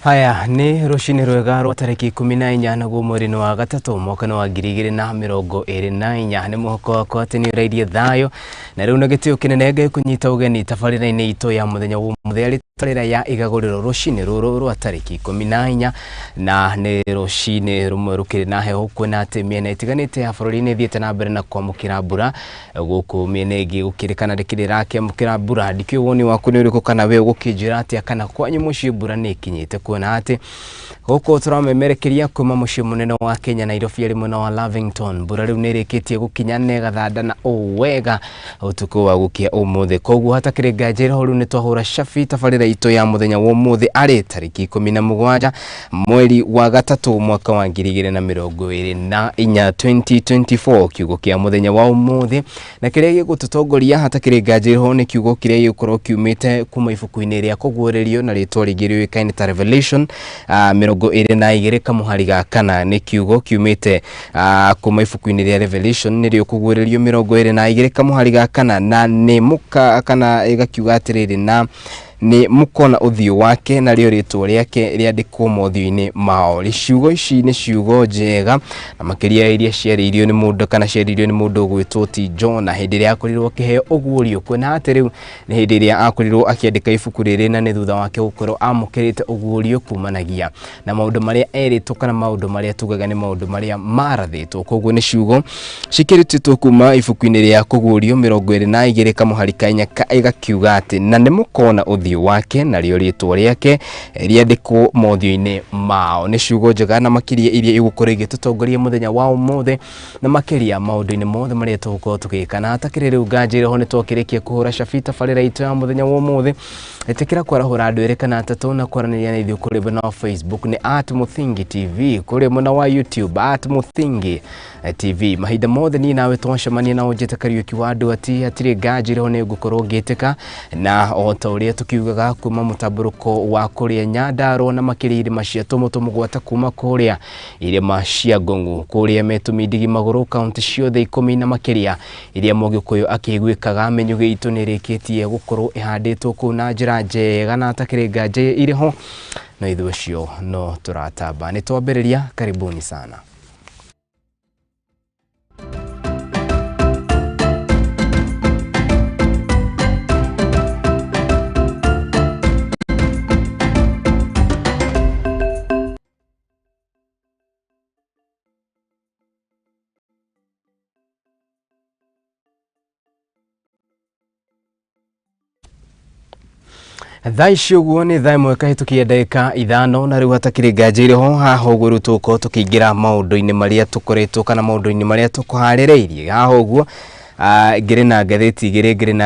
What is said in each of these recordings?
Haya ni rushini rwega rwa tariki 14 naguo mweri wa gatatu mwaka wa 2024 ni muhoko wakwa ati ni rairie thayo na riu na gitio kinenege kunyita ugeni tabarira-ini itu ya muthenya wa mutheri tabarira ya Igaguriro rushini ruru rwa tariki 14 na ni rushini rumwe rukiri na heho kwena ati miena itiganite ya bururi-ini thiete na mbere na kwamukira mbura guku miena ingi gukirikana rikirira kiamukira mbura ndikio woni waku ni uriku kana we gukijira ati kana kwanyu muci mbura ni kinyite kuona ati huko turamemerekeria kuma muci munene wa Kenya Nairobi ari mwena wa Lavington mbura riu nirikitie gukinya nega thanda na wega utuku wa gukia umuthi koguo hatakire ngajira horu ni twahura shafi tabarira itu ya muthenya wa umuthi ari tariki 17 mweri wa gatatu mwaka wa 2024 2024 kiugo kia muthenya wa umuthi na kiria gigututongoria hatakire ngajira ho ni kiugo kiria gikorwo kiumite kuma ibuku-ini ria kugurerio na ritwa rigirio kaine ta Revelation 22 kamuhari ga kana ni kiugo kiumite kuma ibuku-ini ria Revelation ni rio kugurerio 22 kamuhari ga kana na ni muka kana igakiuga atiriri na ni mukona uthio wake na rio ritwa riake riandikwo mothio-ini mao ciugo ici ni ciugo njega na makiria iria ciaririo ni mundu kana ciaririo ni mundu gwitwo ti John na hindi ria akorirwo akiheo ugurio kwena ati riu ni hindi ria akorirwo akiandika ibuku riri na ni thutha wake gukorwo amukirite ugurio kumanagia na maundu maria eritwo kana maundu maria tugaga ni maundu maria marathitwo koguo ni ciugo cikirutitwo kuma ibuku-ini ria kugurio 22 kamuhari kanya igakiuga ati na ni mukona wake na rio ritwa riake riandikwo mothio-ini mao ni ciugo njega na makiria iria igukorwo igitutongoria muthenya wa umuthi na makiria maundu-ini mothe maria tugukorwo tugikana hatakire riu ngajire ho ni twakirikia kuhura shafi tabarira itu ya muthenya wa umuthi etikira kwarahura andu eri kana atatu na kwaraniria na ithuĩ kuri mwena wa Facebook ni @muthingi TV kuri mwena wa YouTube @muthingi TV mahinda mothe ni nawe twacemania na unjite Kariuki wa andu ati atire ngajire ho ni ngukorwo ngitika na ota uria tukiugaga kuma mutaburuko wa kuria Nyandarua na makiri irima cia tumugwata kuma kuria irima cia Ngongu kuria metumindigi maguru county ciothe 10 na makiria iria Mogikuyu akigwikaga menyuge itu nirikitie gukorwo ihanditwo ku na njira njega na atakire nganje iriho no ithuĩ cio no turatamba ni twambĩrĩria karibuni sana. Thaicio guo ni thaa imwe kahitukia ndagika 5 na riu hatakire ngajire ho haha uguo riu tuko tukiingira maundu-ini maria tukoretwo kana maundu-ini maria tukuhaririirie haha uguo ngiri na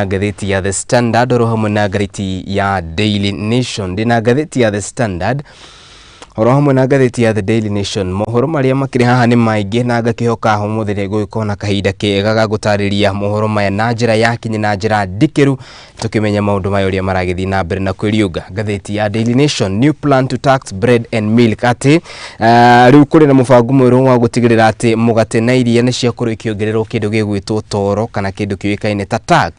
ngatheti ya The Standard ro hamwe na ngatheti ya Daily Nation ndina ngatheti ya The Standard oro hamwe na ngatheti ya The Daily Nation mohoro maria makiri haha ni maingi na ngakihoka ho muthire gukona kahinda kega ga gutariria mohoro maya na njira ya kinyi na njira ndikiru tukimenya maundu mayo ria maragithi na mbere na kwiriuga ngatheti ya Daily Nation new plan to tax bread and milk ati riu kuri na mubango mweru wa gutigirira ati mugate na iria ni cia kuru ikiongererwo kindu gigwitwo toro kana kindu kiwikaine ta tax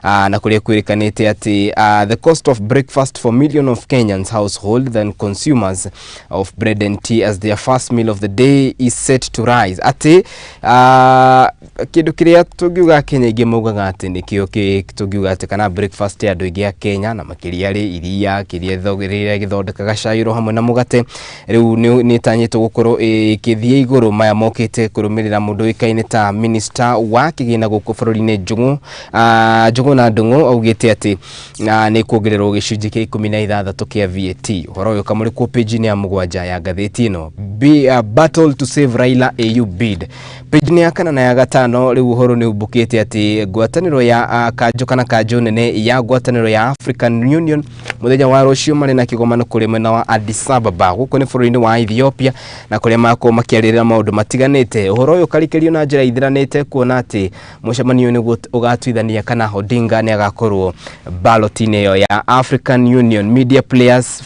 na kuria kwirikanite ati the cost of breakfast for million of Kenyans household and consumers of bread and tea as their first meal of the day is set to rise ati kindu kiria tugiuga Kenya ingi mugaga ati nikio tugiuga ati kana breakfast ya andu ingi ya Kenya na makiria ri iria kiria thogirira githondekaga cairo hamwe na mugate riu ni tanyito gukorwo ikithie iguru maya mokite kurumirira mundu ikaine ta minister wa kigina guku bururi-ini Njungu na Ndungu augite ati ni kuongererwo gicunji kia 16 kia VAT horo uyu kamuri ku page-ini ya mugwanja ya ngatheti ino battle to save Raila AU bid page-ini ya kana na ya gatano riu horo ni ubukite ati ngwataniro ya kanjo kana kanjo nene ya ngwataniro ya African Union muthenya wa rucio mari na kigomano kuri mwena wa Addis Ababa guko ni bururi-ini wa Ethiopia na kuria mako makiarira maundu matiganite horo uyu karikerio na njira ithiranite kuona ati mucemanio ni ugatwithania kana Odinga ni agakorwo ballot-ini ya African Union media players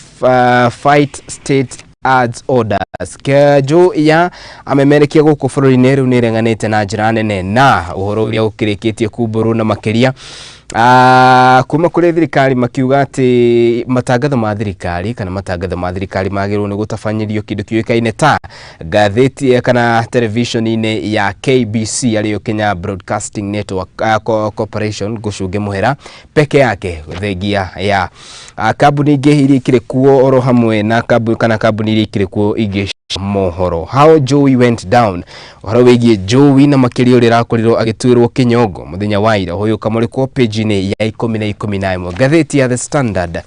fight state adds orders kejo ya amemerekia guku bururi-ini riu ni renganite na njira nene na uhoro uria ukirikitie kumburu na makiria kuma kuri thirikari makiuga ati matangatho ma thirikari kana matangatho ma thirikari magirwo ni gutafanyirio kindu kiukaine ta gatheti kana television-ine ya KBC ariyo Kenya Broadcasting Network Corporation gucunge muhera peke yake thengia ya kambuni ingi iri kire kuo oro hamwe na kambuni iri kire kuo ingi mohoro. How Joey went down. Horo wigie Joey na makirio rirakorirwo agitwirwo kinyongo muthenya wa ira hoyo kamuri ko page-ine ya 10:11 gatheti ya The Standard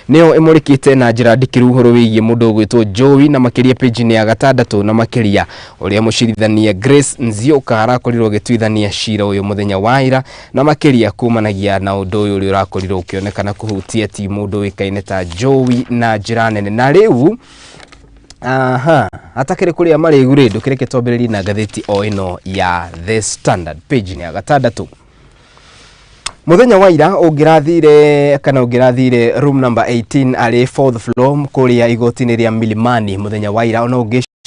neo imurikite na njira ndikiru horo wigie mundu gwitwo Joey na makiria page-ine ya 6 na makiria uria mucirithania Grace Nzioka arakorirwo agitwithania cira uyu muthenya wa ira na makiria kumanagia na undu uyu uria urakorirwo ukionekana kuhutia ti mundu wikaine ta Joey na njira nene na riu atakire kuria mari Igaguriro kireke tobereri na gatheti o ino ya The Standard page ni ya 6 muthenya wa ira ungirathire room number 18 ari 4th floor kuria igotini ria Milimani muthenya wa ira ona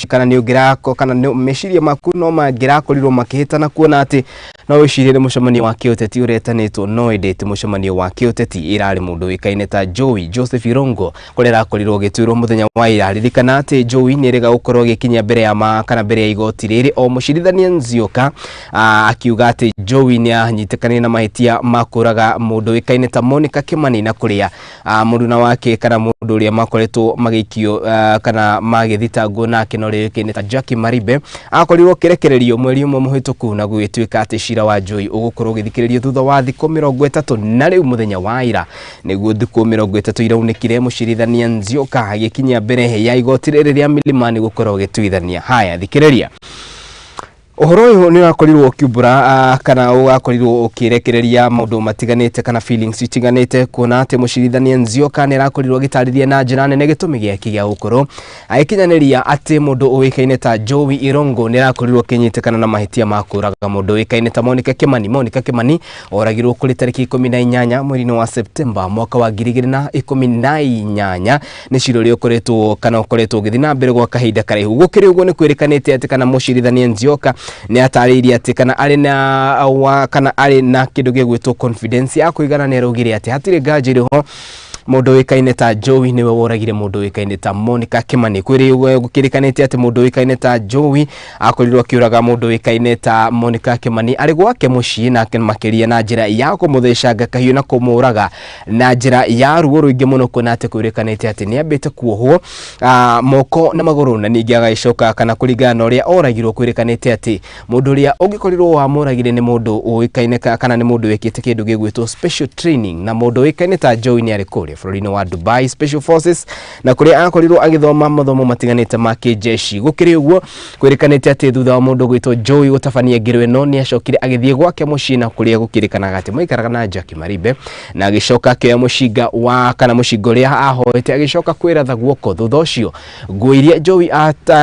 kana ni ungirako kana ni meshiria maku no mangirakorirwo makihitana kuona ati no wicirire mucemanio wa kiuteti uretanitwo no idete mucemanio wa kiuteti irari mundu wikaine ta Joey Joseph Irongo kurera korirwo gitwirwo muthenya wa ira ririkana ati Joey ni rega gukorwo gikinya mbere ya kana mbere ya igoti riri o mucirithania Nzioka akiuga ati Joey ni anyitekane na mahitia makuraga mundu wikaine ta Monica Kimani na kuria muruna wake kana mundu uria makoretwo magikio kana magithitangwo nake no rikine ta Jackie Maribe akorirwo kirekererio mweri umwe muhituku na gwituika ati cira wa Joey ugukorwo githikiririo thutha wa thikũ 30 na riu muthenya wa ira niguo thikũ 30 iraunekire mucirithania Nzioka agikinya mbere ya igoti riri ria Milimani gukorwo gitwithania. Haya thikiriria uhoro uyu ni wakorirwo kiubura kana ugakorirwo ukirekereria maundu matiganite kana feelings itiganite kuona ati mucirithania Nzioka ni rakorirwo gitarithia na njira nene gitumi giake gia gukorwo aikinyaniria ati mundu uwikaine ta Joey Irongo ni rakorirwo kinyitekana na mahitia makuraga mundu uwikaine ta Monica Kimani oragirwo kuri tariki 18 mweri wa September mwaka wa 2018 ni ciro rio koretwo kana ukoretwo githina mbere gwa kahinda karaihu gukiri uguo ni kwirikanite ati kana mucirithania Nzioka ni atariria ati kana ari na kindu gigwitwo confidence ya kuigana ne rugire ati hatire ngajiriho mundu wikaine ta Joey niwe woragire mundu wikaine ta Monica Kimani kwiri gukirikanite ati mundu wikaine ta Joey akorirwo akiuraga mundu wikaine ta Monica Kimani ari gwake mucii na makiria na njira ya kumuthecanga kahiu na kumuraga na njira ya ruo ruingi muno kuna ati kwirikanite ati ni ambite kuohwo moko na maguru na ningi agaicoka kana kuringana uria oragirwo kwirikanite ati mundu uria ungikorirwo wa muragire ni mundu wikaine kana ni mundu wikite kindu gigwitwo special training na mundu wikaine ta Joey ni ari kuri bũrũri-inĩ wa Dubai Special Forces na kuria akorirwo agithoma mathomo matiganite ma kijeshi gukiri uguo kwirikanite ati thutha wa mundu gwitwo Joey gutafania ngiro ino ni acokire agithie gwake mucii na kuria gukirikanaga ati moikaraga na Jackie Maribe na agicoka akioya mucinga wa kana mucinga uria ahoete agicoka kwiratha guoko thutha ucio nguo iria Joey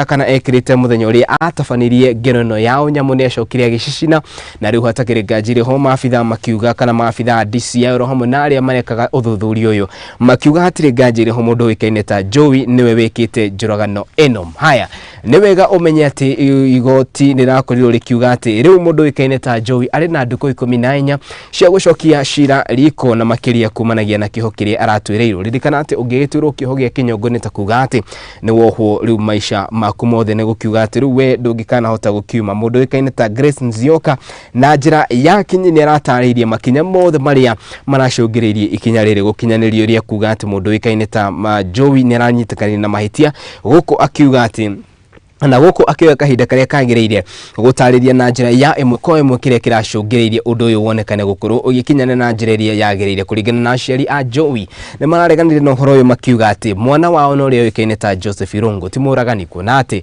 kana ekirite muthenya uria atafanirie ngiro ino yao nyamu ni acokire agicicina na riu hatakire ngajire ho maabitha makiuga kana maabitha DCI ro hamwe na aria marekaga uthuthuria uyu makiuga hatire ngajire ho mundu wikaine ta Joey niwe wikite njuragano eno. Haya ni wega umenye ati igoti ni rakorirwo rikiuga ati riu mundu wikaine ta Joey ari na nduko 14 cia gucokia cira riko na makiria kumanagia na kiho kiria aratwireirwo ririkana ati ungigitwirwo kiho gia kinyongo ni ta kuga ati ni wohwo riu maisha maku mothe ni gukiuga ati riu we ndungikana hota gukiuma. Mundu wikaine ta Grace Nzioka na njira ya kinyi ni aratariria makinya mothe maria maracungiririe ikinya riri gukinyanirio ria kuga ati mundu wikaine ta Joey ni aranyitekana na mahitia guku akiuga ati na guku akiwa kahinda karia kagireire gutariria na njira ya imwe kwa imwe kiria kiracungiririe undu uyu wonekane gukorwo ugikinyana na njira iria yagireire kuringana na aciari a Joey ni marareganire no horo uyu makiuga ati mwana wao no ria wikaine ta Joseph Irongo ti muragani kuona ati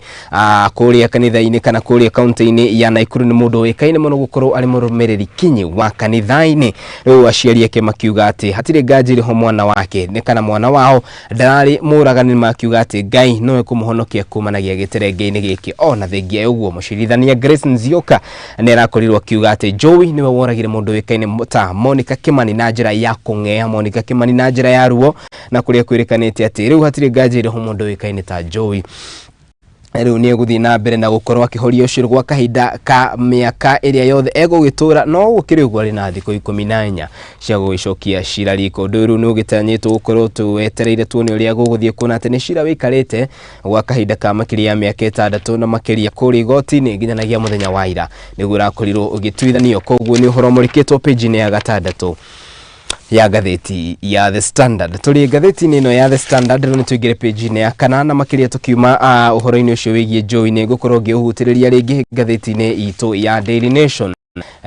kuria kanitha-ini kana kuria kaunti-ini ya Naikuru ni mundu wikaine muno gukorwo ari murumiriri kinyi wa kanitha-ini. Riu aciari ake makiuga ati hatire ngajiri ho mwana wake ni kana mwana wao ndarari muragani makiuga ati Ngai no ekumuhonokia kumanagia giterenge ni giki ona thengia uguo mucirithania Grace Nzioka ni rakorirwo akiuga ati Joey niwe woragire mundu wikaine ta Monica Kimani na njira ya kung'ea Monica Kimani na njira ya ruo na kuria kwirikanite ati riu hatire ngajire ho mundu wikaine ta Joey riu ni guthii na mbere na gukorwo akihoria ucio gwa kahinda ka miaka iria yothe egugitura no gukirigwo ari na thiko 14 cia gucokia cira riko nduru ni ugitanyitwo gukorwo twetereire tuone uria guguthie kuona ati ni cira wikarite gwa kahinda ka makiria miaka 6 na makiria kuri goti-ini nginyanagia muthenya wa ira niguo rakorirwo ugituithanio koguo ni uhoro murikitwo page-ini ya 6 ya gatheti ya The Standard. Tuli gatheti-ini ino ya The Standard ni tuigire page-ini ya 4 na makiria tukiuma uhoro-ini ucio wigie Joey ni gukorwo giuhutiriria ringi gatheti-ini itu ya Daily Nation.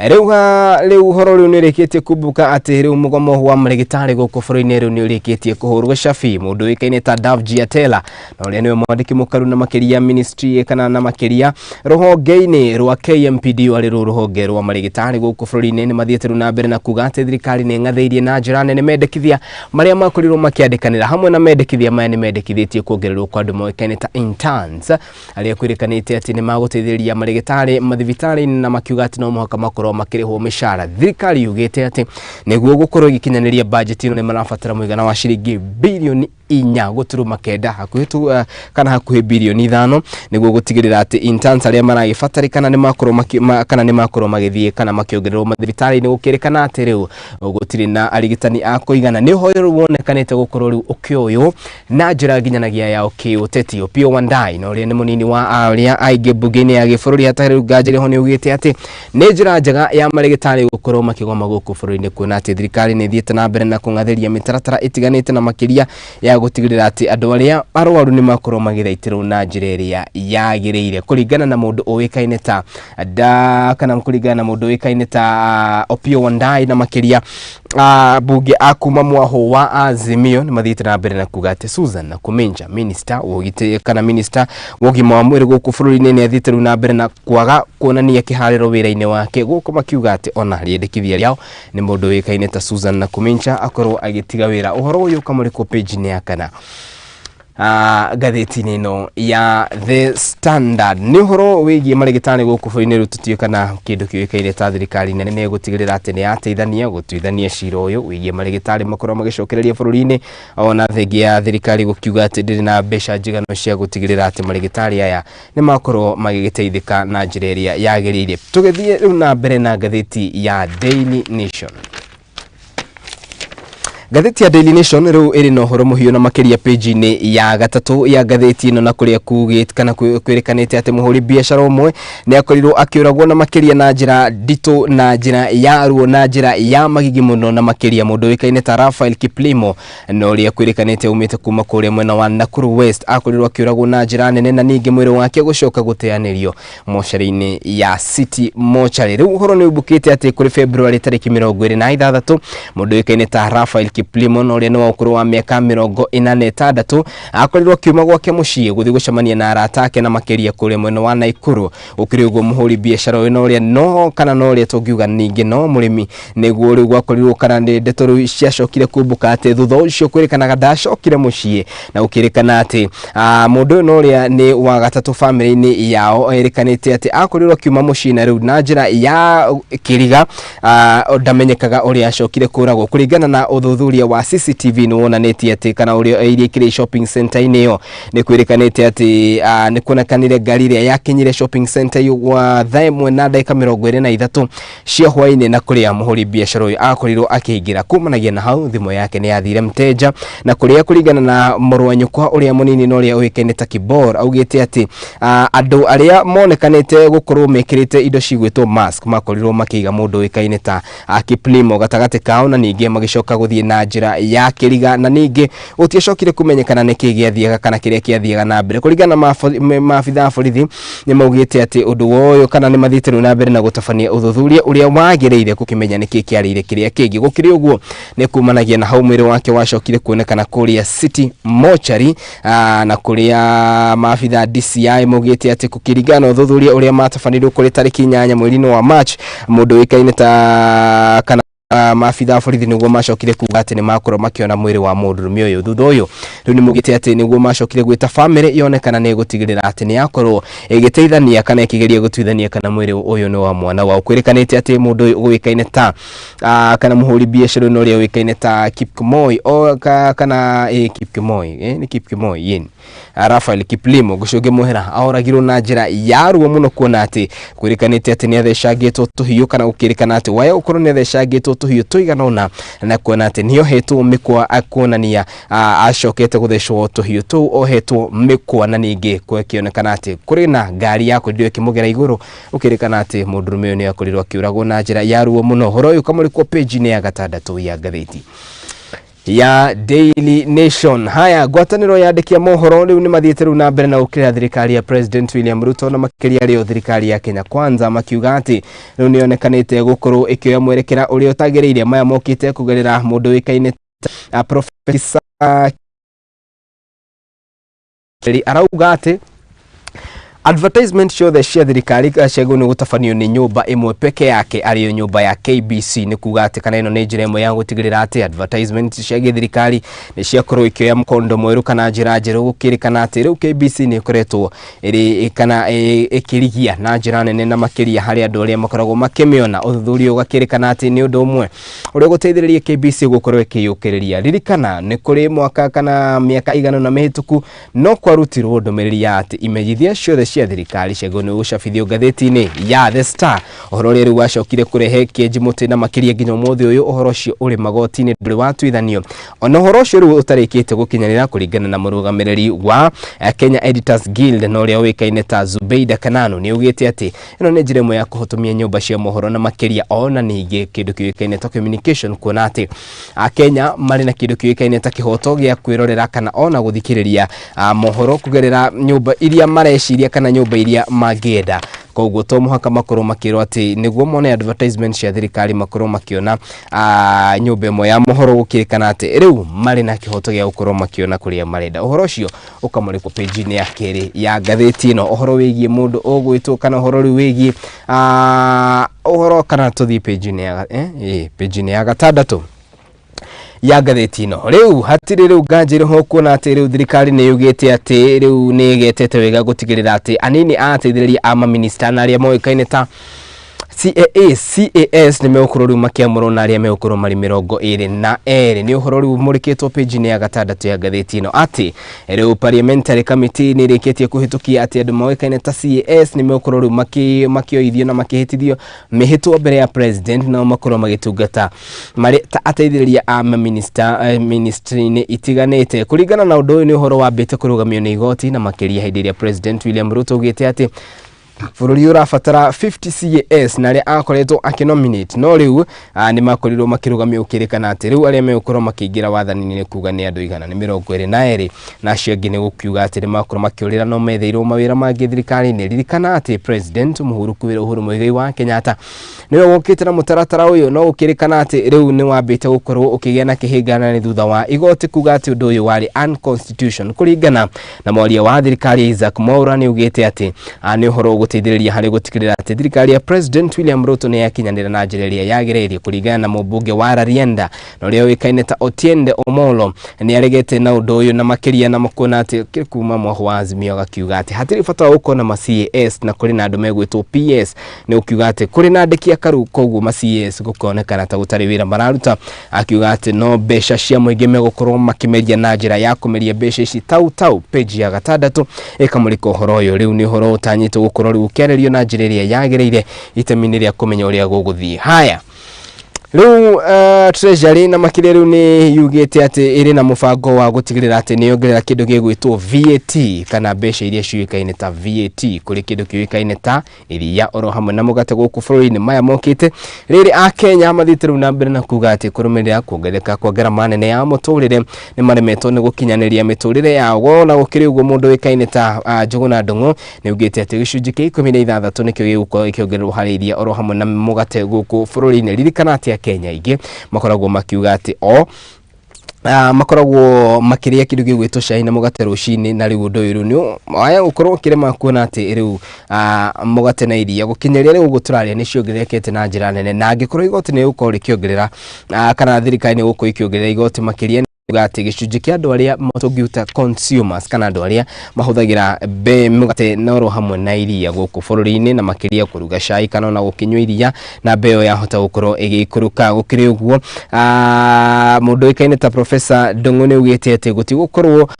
Riu uhoro riu ni rikitie kubuka ati riu mugomo wa marigitari guku bũrũri-inĩ riu ni rikitie kuhurwo cabi mundu wikaine ta Davji Atela na uria niwe mwandiki mukaru na makiria ministry kana na makiria ruhonge-ini rwa KMPD wari ruhonge rwa marigitari guku bũrũri-inĩ ni mathiete na mbere na kuga ati thirikari ni ngatheirie na njira nene mendekithia maria makorirwo makiandikanira hamwe na mendekithia maya ni mendekithĩtie kuongererwo kwa andu moikaine ta interns aria kwirikanĩte ati ni maguteithĩrĩria marigitari mathibitari-inĩ na makiuga ati no mũhaka makorwo makirihwo mishara. Thirikari yugite ati niguo gukorwo igikinyanĩria budget ino ni marabatara muigana wa ciringi bilioni 4 guturuma kenda hakuhi kana hakuhi bilioni 5 niguo gutigirira ati interns aria maragibatarikana ni makorwo kana ni makorwo magithie kana makiongererwo mathibitari-inĩ gukirikana ati riu gutiri na arigitani a kuigana ni hoyo ruonekanite gukorwo riu ukioyo na njira nginyanagia ya ukiuteti Opio Wandai na uria ni munini wa aria aige bunge-ini ya gibũrũri hatari ngajire ho ni ugite ati ni njira njega ya marigitari gukorwo makigoma guku bũrũri-inĩ kuona ati thirikari ni thiete na mbere na kungatheria mitaratara itiganite na makiria ya gutigirira ati andu aria arwaru ni makorwo magithaitirwo na njira iria yagiriire kuringana na mundu uwikaine ta kana kuringana na mundu uwikaine ta Opio Wandai na makiria bunge akuma mwaho wa Azimio ni mathiite na mbere na kuga ati Susan na Kumenja minister ugite kana minister wogima wa mwiri guku bũrũri-inĩ ni athiite na mbere na kwaga kuonania kihariro wira-inĩ wake guku makiuga ati ona riendekithia riao ni mundu wikaine ta Susan na Kumenja akorwo agitiga wira. Uhoro uyu kamuriko page-ini ya 4 gatheti-ini ino ya The Standard ni uhoro wigie marigitari guku bũrũri-inĩ riu tutuika na kindu kiwikaire ta thirikari nene ni gutigirira ati ni ateithania gutuithania cira uyu wigie marigitari makorwo magicokereria bũrũri-inĩ ona thengia ya thirikari gukiuga ati ndiri na mbeca njigano cia gutigirira ati marigitari aya ni makorwo magigiteithika na njira iria yagiriire. Tugithie riu na mbere na gatheti ya Daily Nation. Gatheti ya Daily Nation riu iri no horo muhiu na makiria page-ini ya 3 ya gatheti ino na kuria kugite kana kwirikanite ati muhuri biashara umwe ni akorirwo akiuragwo na makiria na njira ndito na njira ya ruo na njira ya magigi muno na makiria mundu wikaine ta Rafael Kiplimo no ria kwirikanite umite kuma kuria mwena wa Nakuru West akorirwo akiuragwo na njira nene na ningi mwiri wake gucoka guteanirio mochari-ini ya City Mochari. Riu horo ni ubukite ati kuri February 26 mundu wikaine ta Rafael Kiplimo no ria no ukuru wa miaka 46 akorirwo kiuma gwake muciĩ guthi gucemania na arata ake na makiria kuri mwena wa Naikuru ukirigwo muhuri biashara uyu no ria no kana no ria tungiuga ningi no murimi niguo riu gwakorirwo kana ndi ndeto ciacokire kubuka ati thutha ucio kwirikanaga ndacokire muciĩ na ukirikana ati mundu no ria ni wa gatatu family-ini yao erikanite ati akorirwo kiuma muciĩ na riu na njira ya kiriga ndamenyekaga uria acokire kuragwo kuringana na uthuthuria wa CCTV ni wonanĩtie ati kana uria iria kire shopping center-ini iyo ni kwirikanite ati ni kuonekanire ngari iria yakinyire shopping center iyo wa thaa 1:23 cia hwaini na kuria muhuri biashara uyu akorirwo akiingira kumanagia na hau thimu yake ni yathire mteja na kuria kuringana na murwanyukwa uria munini no ria uikaine ta Kibor augite ati andu aria monekanite gukorwo mekirite indo cigwitwo mask makorirwo makiiga mundu uikaine ta Kiplimo gatagati kao na ningi magicoka guthie na njira ya kiriga na ningi utiacokire kumenyekana niki giathiaga kana kiria kiathiaga na mbere kuringana na maabitha borithi ni maugite ati undu woyo kana ni mathiite na mbere na gutabania uthuthuria uria wagiriire gukimenya niki kiarire kiria kingi gukiri uguo ni kumanagia na hau mwiri wake wacokire kuonekana kuria City Mochari na kuria maabitha DCI maugite ati kukiringana uthuthuria uria matabanirwo kuri tariki 8 mweri-ini wa March mundu wikaine ta kana maabitha borithi niguo macokire kuga ati ni makorwo makiona mwiri wa mundurume uyu thutha uyu riu ni mugite ati niguo macokire gwita family yonekana ni gutigirira ati ni yakorwo igiteithania kana ikigeria gutuithania kana mwiri uyu ni wa mwana wao kwirikanite ati mundu uyu wikaine ta kana muhuri biashara no ria wikaine ta Kipkemoi o kana Kipkemoi ni Kipkemoi yin Rafael Kiplimo gucoge muhera ahoragirwo na njira yaruo muno kuona ati kwirikanite ati ni athecangitwo tuhiu kana gukirikana ati waya ukorwo ni athecangitwo tuhiu tuiganona na kuona ati niyo hetwo mikwa akonania acokete guthecwo tuhiu tu ohetwo mikwa na ningi kwekionekana ati kuri na ngari yako ndio kimugera iguru ukirikana ati mundurume uyu ni akorirwo akiuragwo na njira yaruo muno horo uyu kamurikwo page ni ya gatandatu ya gatheti ya Daily Nation. Haya gwataniro yandikia mohoro riu ni mathiete riu na mbere na ukira thirikari ya President William Ruto na makiria rio thirikari ya Kenya Kwanza makiuga ati riu ni onekanite gukorwo ikioya mwerekera uria utagiriire maya mokite kugerera mundu wikaine Professor arauga ati advertisement show the share thirikari kashego ni gutafanio ni nyumba imwe peke yake ariyo nyumba ya KBC ni kuga ati kana ino ni njira imwe ya gutigirira ati advertisement shege thirikari ni ciakorwo ikioya mkondo mweru kana njira njeru gukirikana ati riu KBC ni koretwo iri kana ikirigia na njira nene na makiria hari andu aria makoragwo makimiona uthuthurio gakirikana ati ni undu umwe uria guteithiriria KBC gukorwo ikiyukiriria ririkana ni kuri mwaka kana miaka igana na mihituku no kwarutirwo ndumiriri ya ati imejithia ciothe cia thirikari cego ni ucabithio gatheti-ini ya The Star uhoro ri wacokire kurehe kieji muti na makiria nginya umuthi uyu uhoro cio uri magoti-ini nduri watwithanio ona uhoro cio ri utarikite gukinyanira kuringana na murugamiriri wa Kenya Editors Guild no ria wikaine ta Zubeida Kananu ni ugite ati ino ni njira imwe ya kuhotomia nyumba cia mohoro na makiria ona ningi kindu kiwikaine ta communication kuona ati Kenya mari na kindu kiwikaine ta kihoto gia kwirorera kana ona guthikiriria mohoro kugerera nyumba iria mareciria kana nyumba iria magenda koguo to muhaka makoro makiro ati niguo mone advertisement cia thirikari makoro makiona nyumba imwe ya mohoro gukirikana ati riu mari na kihoto gia gukorwo makiona kuria marenda uhoro cio ukamurikwo page ni ya keri ya gatheti ino uhoro wigie mundu ugwitwo kana uhoro ri wigie uhoro kana tuthi page ni ya page ni ya gatandatu ya gatheti ino riu hatiri riu ganjire ho kuona ati riu thirikari ni yugite ati riu ni getete wega gutigirira ati anini ateithiriria ama minister na aria moikaine ta CAS ni meukorwo riu makiamurwo na aria meukorwo mari 22 ni uhoro riu murikitwo page ni ya gatandatu ya gatheti ino ati riu parliamentary committee ni rikitie kuhitukia ati andu moikaine ta CAS ni meukorwo riu makioithio na makihitithio mihitwo mbere ya president na makorwo magitungata mari ta ateithiriria ama ministry ni itiganite kuringana na undu ni uhoro wambite kurugamio ni igoti na makiria hindi ya President William Ruto ugite ati bururi urafatara 50 CAS na ria akoretwo akinominate no riu ni makorirwo makirugamio ukirikana ati riu aria mekorwo makiingira wathani ni kuga ni andu igana ni 22 na cio ngi ni gukiuga ati ni makorwo makiurira no metheirwo mawira mangi thirikari ni ririkana ati President Uhuru Muigai wa Kenyatta niwe wokite na mutaratara uyu no ukirikana ati riu ni wambite gukorwo ukigia na kihingana ni thutha wa igoti kuga ati undu uyu wari unconstitutional kuringana na mwaria wa thirikari Isaac Mwaura ni ugite ati ni uhoro guteithiriria hari gutikirira ati thirikari ya President William Ruto ni yakinyanira na njira iria yagiririe kuringana na mubunge wa Rarienda no rio wikaine ta Otiende Omolo ni aregete na undu uyu na makiria na mukona ati kuma mwaho wa Azimio gakiuga ati hatiri bata ukona ma CAS na kuri na andu megwitwo PS ni ukiuga ati kuri na ndekia karu koguo ma CAS gukonekana ta gutari wira mararuta akiuga ati no besha cia muingi megukorwo makimeria na njira ya kumeria besha ici tau page ya gatandatu ikamurika uhoro uyu riu ni uhoro utanyitwo gukorwo ukiarerio na njira iria yagereire itemini ria kumenya uria guguthii haya riu treasury na makire riu ni yugite ati iri na mubango wa gutigirira ati ni yongerera kindu gigwitwo VAT kana besha iria ciuikaine ta VAT kuri kindu kiuikaine ta iria oro hamwe na mugate guku bururi-ini maya mokite riri a Kenya mathitiru na mbere na kuga ati kurumirira kuongereka kwa garama nene ya muturire ni maremetwo ni gukinyaniria miturire yawo na gukiri uguo mundu wikaine ta Njuguna Ndung'u ni ugite ati gicunji kia 16 nikio gigukorwo ikiongererwo hari iria oro hamwe na mugate guku bururi-ini ririkana ati Kenya ingi makoragwo makiuga ati makoragwo makiria kindu gigwitwo cai na mugate rucini na riu undu uyu ni aya gukorwo kirema kuona ati riu mugate na iria gukinyeria riu guturaria ni ciongererekete na njira nene na angikorwo igoti ni gukorwo rikiongerera kana thirikari ni gukorwo ikiongerera igoti makiria gati gicunji kia andu aria matungiuta consumers kana andu aria mahuthagira mugate noro hamwe na iria guku bururi-ini na makiria kuruga cai kana na gukinywa iria na mbeo yahota gukorwo igikuruka gukiri uguo mundu ikaine ta Professor Ndung'u ugite ati guti gukorwo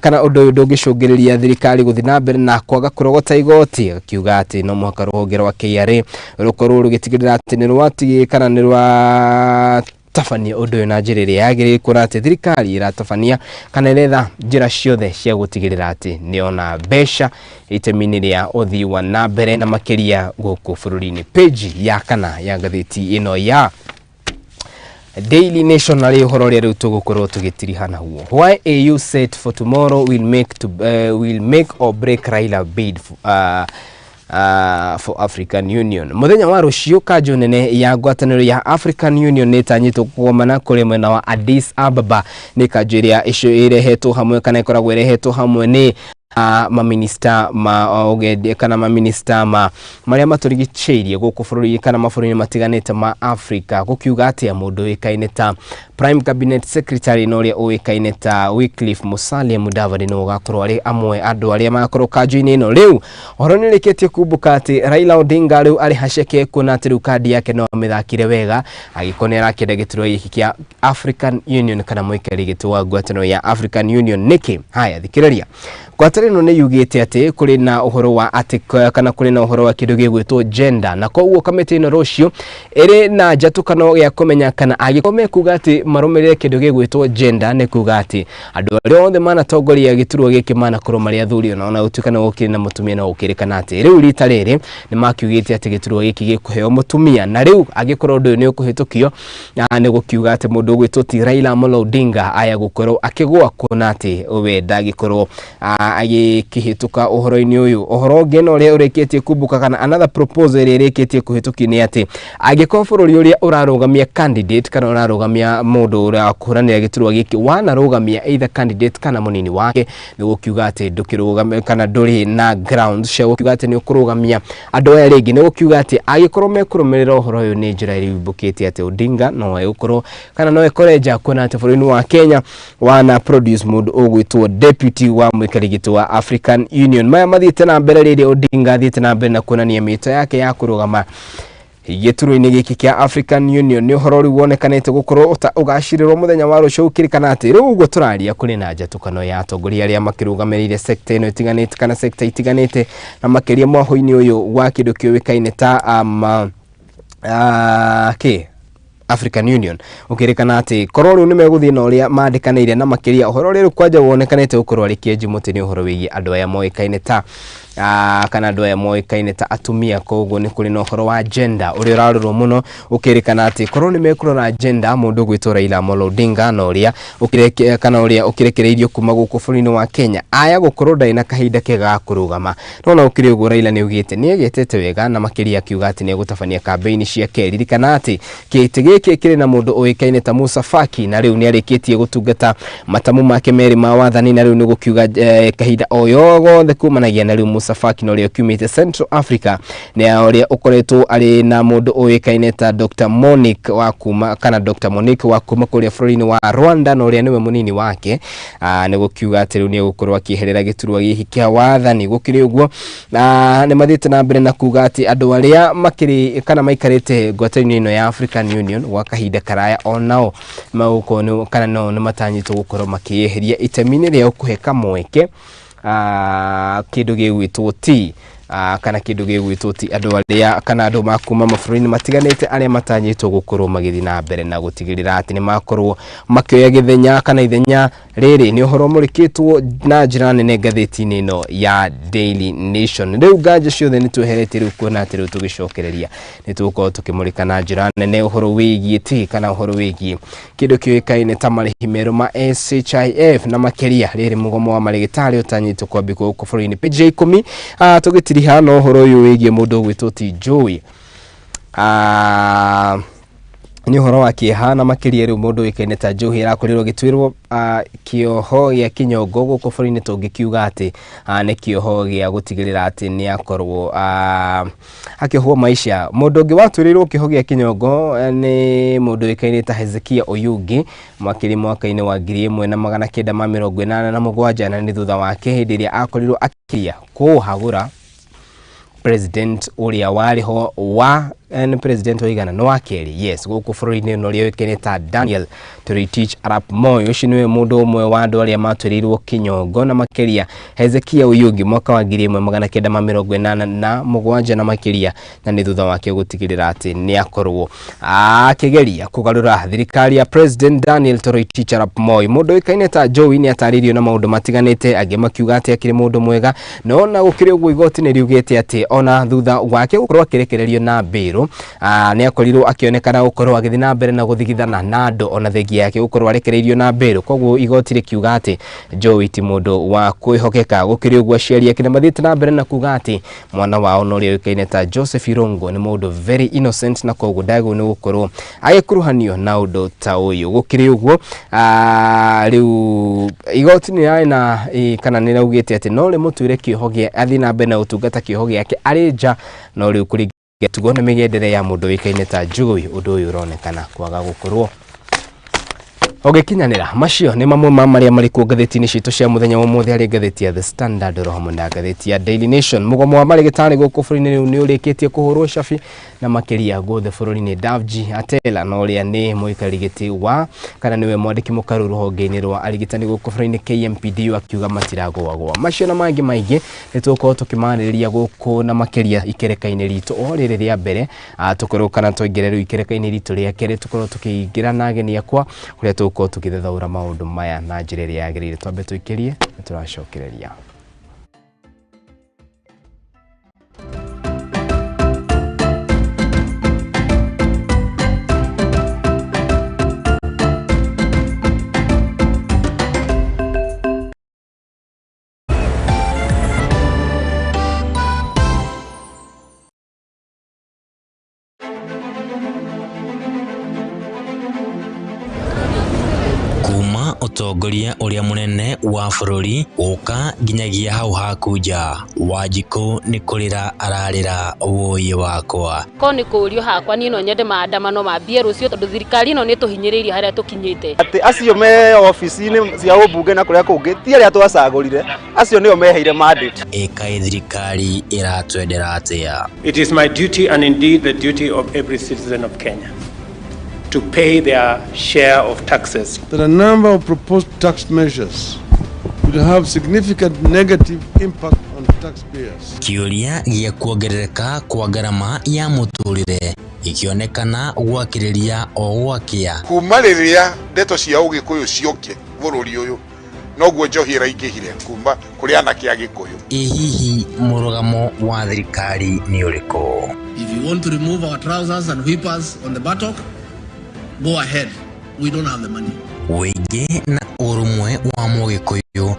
kana undu ndungicungiriria thirikari guthi na mbere na kwaga kurogota igoti akiuga ati no muhaka ruhonge rwa KRA rukorwo rugitigirira ati ni rwati kana ni rwa tabania undu na njira iria yagirire kuona ati thirikari iratabania kana iretha njira ciothe cia gutigirira ati niona mbeca itemi-ini ria uthii wa na mbere na makiria guku bururi-ini. Page ya kana ya ngathiti ino ya Daily Nation na uhoro ria riu tugukorwo tugitirihana huo. Why AU set for tomorrow will make or break Raila bid for African Union. Muthenya wa rucio kanjo nene ya ngwataniro ya African Union netanyitwo kugomana kuri mwena wa Addis Ababa ni kanjo iria icio irehetwo hamwe kana ikoragwo irehetwo hamwe ni maminista ogede kana maminista maria maturigicheirie guku bururi kana mabũrũri matiganite ma Africa gukiuga ati mundu wikaine ta Prime Cabinet Secretary no ria uikaine ta Wycliffe Musalia Mudavadi no gakorwo ari amwe andu aria makorwo kanjo-ini ino riu horo ni riketie kumbuka ati Raila Odinga riu ari haceke kuona ati riu kandi yake no mithakire wega agikonera kende giturwa giki kia African Union kana muikari gitwa ngwataniro ya African Union niki haya thikiriria ngwataniro ni yugite ati kuri na uhoro wa ati kana kuri na uhoro wa kindu gigwitwo gender na koguo kamiti ino rucio iri na njatukano ya kumenya kana agikome kuga ati marumirire kindu gigwitwo gender ne kuga ati andu aria othe manatongoria giturwa giki mana kuro maria thuri ona utukana gukiri na mutumia na ukirikana ati riu rita riri ni makiugite ati giturwa giki gikuheo mutumia na riu agikorwo ndu ni ukuhitukio ni gukiuga ati mundu ugwitwo ti Raila Amolo Odinga aya gukorwo akigwa kuona ati we ndagikorwo agikihituka uhoro-ini uyu uhoro ngeno uria ureketie kumbuka kana another proposal iria ireketie kuhituki ni ati agikorwo bururi uria urarugamia candidate kana urarugamia mundu uria kuranira giturwa giki wanarugamia either candidate kana munini wake ni gukiuga ati ndukirugamia kana nduri na ground cia gukiuga ati ni ukurugamia andu aya ringi ni gukiuga ati agikorwo mekurumirira uhoro uyu ni njira iri bukitie ati Odinga no egukorwo kana no ekoreja kuona ati bururi wa Kenya wana produce mundu ugwitwo deputy wa mwikari wa African Union maya mathiite na mbere riri Odinga thiite na mbere na kuonania mito yake ya kurugama igituru-ini giki kia African Union ni uhoro ri wonekanite gukorwo ugashirirwo muthenya wa rucio ukirikana ati riu uguo turaria kuri na njatukano ya atongoria aria makirugamirire sector ino itiganite kana sector itiganite na makiria mwaho-ini uyu wa kindu kiuwikaine ta African Union ukirikana ati kororo ni meguthii na uria mandikaniire na makiria uhoro riru kwanja wonekanite gukorwo ari kieji mutini uhoro wigi andu aya moikaine ta kana andu aya moikaine ta atumia koguo ni kuri no uhoro wa gender uri urarurwo muno ukirikana ati korwo ni mekurora gender mundu gwitwo Raila Amolo Odinga no uria ukireke kana uria ukirekereirio kuma guku bururi-ini wa Kenya aya gukorwo ndai na kahinda kega kurugama no ukiri uguo Raila ni ugite ni egetete wega na makiria kiuga ati ni gutabania campaign cia keri kana ati kiti giki kiri na mundu uikaine ta Musa Faki na riu ni arikitie gutungata matamu make meri ma wathani na riu ni gukiuga kahinda oyogo the kumanagia na riu Musa Faki no ria kumite Central Africa ne uria ukoretwo ari na mundu uikaine ta Dr. Monique wa kuma kana Dr. Monique wa kuma kuria bururi-ini wa Rwanda no ria niwe munini wake ni gukiuga ati riu ni gukorwo akiherera giturwa giki kia wathani gukiri uguo ni mathite na mbere na kuga ati andu aria makiri kana maikarite ngwataniro ino ya African Union wa kahinda karaya onao magukono kana no ni matanyitwo gukorwo makiyeheria itemi-ini ria ukuheka mweke kindu gigwitwo ti kana kindu gigwitwo ti andu aria kana andu makuma mabũrũri-ini matiganite aria matanyitwo gukorwo magithi na mbere na gutigirira ati ni makorwo makioya githenya kana ithenya riri ni uhoro murikitwo na njira nene ngathiti-ini ino ya Daily Nation riu nganja ciothe ni tweherete riu kuona ati riu tugicokereria ni tugukorwo tukimurika na njira nene uhoro wigie ti kana uhoro wigie kindu kiuikaine ta marihi meru ma SHIF na makiria riri mugomo wa marigitari utanyitwo kwambikwo guku bururi-ini. Page 10 tugitiriha no uhoro uyu wigie mundu gwitwo ti Joey ni horo wa kihana makiria ru mundu wikaine ta Njohi irakorirwo gitwirwo kioho ya kinyongo guko bũrũri-inĩ tũngikiuga ati ni kioho gĩa gutigirira ati ni akorwo akiohwo maisha. Mundu ũngĩ watwĩrĩirwo kioho gĩa kinyongo ni mundu wikaine ta Hezekia Oyugi mwaka-inĩ wa 1987 na ni thutha wake hĩndĩ ĩrĩa akorirwo akiria kuhagura president uria wariho wa president oigana no akeri yes guku bũrũri-inĩ no rĩoĩkaine ta Daniel Toroitich Arap Moi. Ũcio nĩwe mũndũ ũmwe wa andũ arĩa matwĩrĩirwo kinyongo na makiria Hezekia Oyugi mwaka wa 1987 na makiria, na nĩ thutha wake gutigirira ati ni akorwo akigeria kugarura thirikari ya president Daniel Toroitich Arap Moi. Mũndũ wĩkaine ta Njohi ni ataririo na maũndũ matiganĩte, angĩ makiuga ati akĩrĩ mũndũ mwega, no na gũkĩrĩ ũguo igoti nĩ riugĩte ati ona thutha wake gũkorwo akĩrekererio na bail ni akorirwo akionekana gukorwo agithii na mbere na guthigithana na andũ ona thengia yake gukorwo arekereirio na bail. Koguo igoti rikiuga ati Njohi ti mundu wa kwihokeka. Gũkĩrĩ ũguo aciari ake mathiĩte na mbere na kuga ati mwana wao no rĩoĩkaine ta Joseph Irungu ni mundu very innocent, na koguo ndagwo ni gukorwo agĩkuruhanio na ũndũ ta ũyũ. Gũkĩrĩ ũguo rĩu igoti nĩ rĩ na kana nĩ raugĩte ati no rĩmũtuĩre kĩoho gĩa athi na mbere na ũtungata kĩoho gĩake arĩ nja, no rĩu kũringana tugona migendere ya mundu wikaine ta Njohi undu uyu uronekana kwaga gukorwo ogekinyanira. Macio ni mamwe ma maria mari ku ngathĩti-inĩ citũ cia muthenya wa muthi ari ngathĩti ya The Standard roho na ngathĩti ya Daily Nation. Mugomo wa marigitari guku bũrũri-inĩ rĩu nĩ ũrĩkĩtie kũhũrwo cabi na makiria guothe bũrũri-inĩ. Davji Atela no ũrĩa nĩ mũikari gĩtĩ wa kana niwe mwandĩki mũkaru rũhonge-inĩ rwa arigitani guku bũrũri-inĩ KMPD akiuga matiragũagũa. Macio na mangĩ maingĩ nĩtũkorwo tũkĩmarĩrĩria guku na makiria ikereka-inĩ ritũ o rĩrĩ rĩa mbere tukorwo kana tũingĩre rĩu ikereka-inĩ ritũ rĩa kerĩ tukorwo tukĩingĩra na ageni akwa kũrĩa tukorwo tukithethaũra maũndũ maya na njĩra ĩrĩa yagĩrĩire. Twambe tũikĩrie na tũracokereria. Utongoria uria munene wa bũrũri uka nginyagia hau hakuja Wanjikũ ni kurira ararira woyi wakwa ko ni kurio hakwa ni no nyende maandamano mambie rucio tondu thirikari no ni tuhinyiririe haria tukinyite ati acio me ofici-ini cia ubunge na kuria kungi ti aria twacagũrire acio nio meheire mandate. Ĩkai thirikari iratwendera atia? It is my duty and indeed the duty of every citizen of Kenya to pay their share of taxes. There are a number of proposed tax measures will have significant negative impact on taxpayers. Kiuria gĩa kuongerereka kwa garama ya mũtũrĩre ikionekana gwakĩrĩria o gwakia. Kuma rĩrĩa ndeto cia ũgĩkũyũ cioke bũrũri ũyũ noguo Njohi ĩraingĩhire kuma kũrĩ anake a Gĩkũyũ. Hihi mũrũgamo wa thirikari nĩ ũrĩkũ? If you want to remove our trousers and whippers on the buttock, go ahead. We don't have the money. Wĩingĩ na ũrũmwe wa Mũgĩkũyũ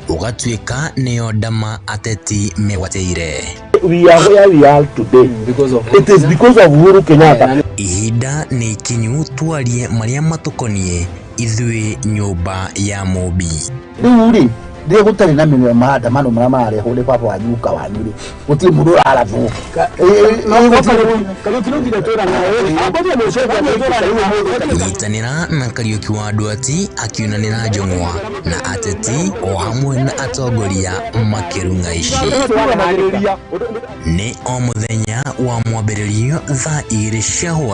ũgatuĩka nĩyo ndama ateti megwateire. We are where we are today because of it is because of Uhuru Kenyatta. Ihinda nĩ ikinyu twarie marĩa matũkoniĩ ithuĩ nyũmba ya Mũmbi. Rĩu rĩ gũtarĩ na mĩmera maandamano marĩa marehwo nĩ baba wa nyuka wanyu rĩ gũtirĩ mũndũ ũraratwo nyitanĩra na Kariuki wa Ndwati akiunanĩra Njong'wa na ateti o hamwe na atongoria makĩrung'a ici. Nĩ o mũthenya wa mwambĩrĩrio thaa 2 cia